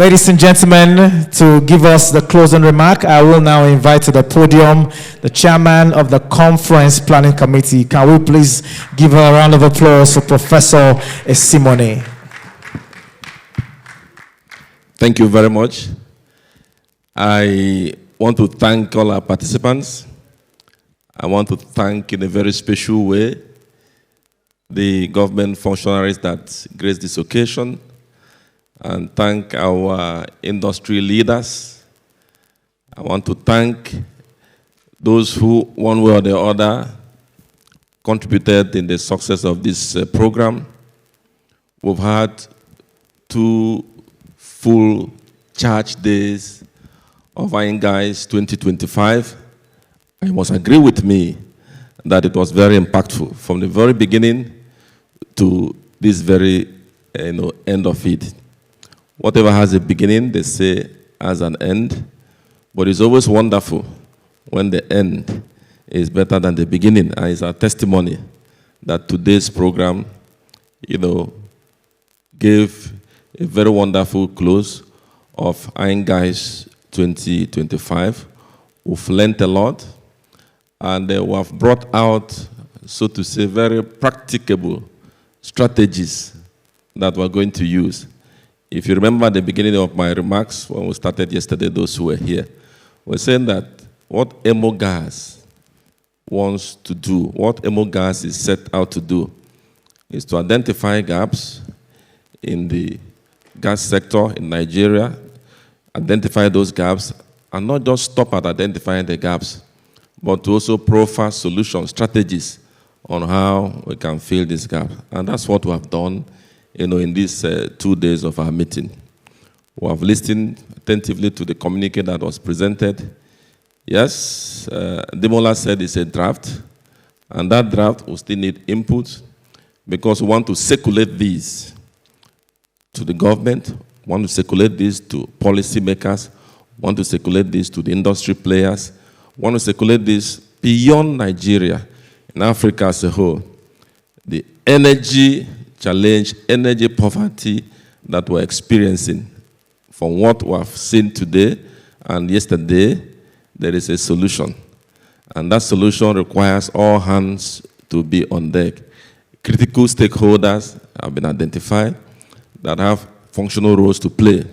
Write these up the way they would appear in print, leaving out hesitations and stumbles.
Ladies and gentlemen, to give us the closing remark, I will now invite to the podium the chairman of the Conference Planning Committee. Can we please give a round of applause for Professor Esimone? Thank you very much. I want to thank all our participants. I want to thank in a very special way the government functionaries that graced this occasion, and thank our industry leaders. I want to thank those who, one way or the other, contributed in the success of this program. We've had 2 full charge days of EINGICE 2025. You must agree with me that it was very impactful from the very beginning to this very end of it. Whatever has a beginning, they say, has an end. But it's always wonderful when the end is better than the beginning. And it's a testimony that today's program, gave a very wonderful close of EINGICE 2025. We've learned a lot, and we have brought out, so to say, very practicable strategies that we're going to use. If you remember at the beginning of my remarks, when we started yesterday, those who were here, we're saying that what EMOGAS wants to do, what EMOGAS is set out to do, is to identify gaps in the gas sector in Nigeria, identify those gaps, and not just stop at identifying the gaps, but to also profile solution strategies on how we can fill this gap. And that's what we have done, in these 2 days of our meeting. We have listened attentively to the communique that was presented. Yes, Demola said it's a draft, and that draft will still need input, because we want to circulate these to the government, we want to circulate this to policymakers, we want to circulate this to the industry players, we want to circulate this beyond Nigeria, in Africa as a whole. The energy challenge, energy poverty that we're experiencing, from what we have seen today and yesterday, there is a solution. And that solution requires all hands to be on deck. Critical stakeholders have been identified that have functional roles to play.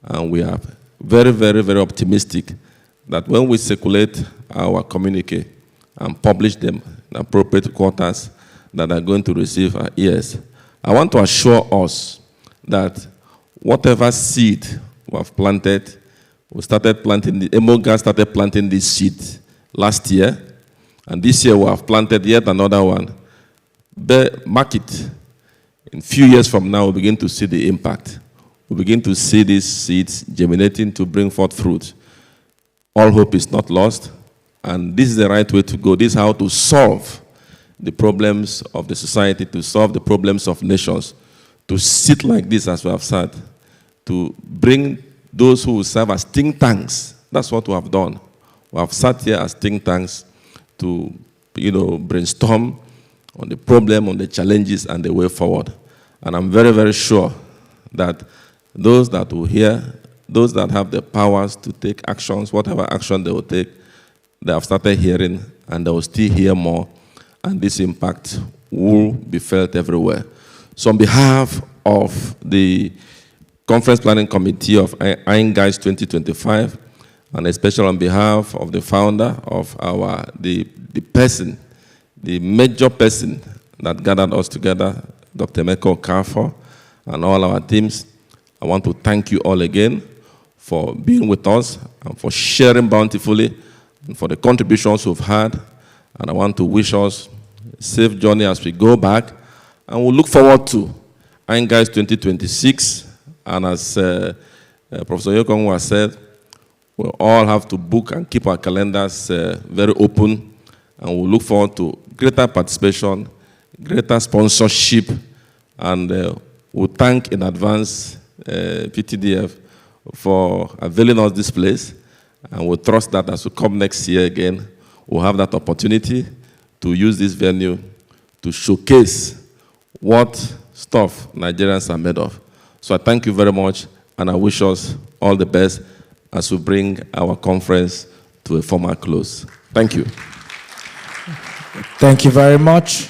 And we are very, very, very optimistic that when we circulate our communique and publish them in appropriate quarters that are going to receive our ears, I want to assure us that whatever seed we have planted, we started planting, the EMOGAS started planting this seed last year, and this year we have planted yet another one. Mark it. In a few years from now, we'll begin to see the impact. We'll begin to see these seeds germinating to bring forth fruit. All hope is not lost, and this is the right way to go. This is how to solve the problems of the society, to solve the problems of nations, to sit like this as we have said, to bring those who will serve as think tanks. That's what we have done. We have sat here as think tanks to, brainstorm on the problem, on the challenges, and the way forward. And I'm very, very sure that those that will hear, those that have the powers to take actions, whatever action they will take, they have started hearing, and they will still hear more, and this impact will be felt everywhere. So on behalf of the Conference Planning Committee of EINGICE 2025, and especially on behalf of the founder of the major person that gathered us together, Dr. Emeka Okafor, and all our teams, I want to thank you all again for being with us and for sharing bountifully and for the contributions we've had. And I want to wish us a safe journey as we go back. And we'll look forward to EINGICE 2026. And as Professor Yokongwu has said, we'll all have to book and keep our calendars very open. And we'll look forward to greater participation, greater sponsorship, and we'll thank in advance PTDF for availing us this place. And we'll trust that as we come next year again, we'll have that opportunity to use this venue to showcase what stuff Nigerians are made of. So I thank you very much, and I wish us all the best as we bring our conference to a formal close. Thank you. Thank you very much.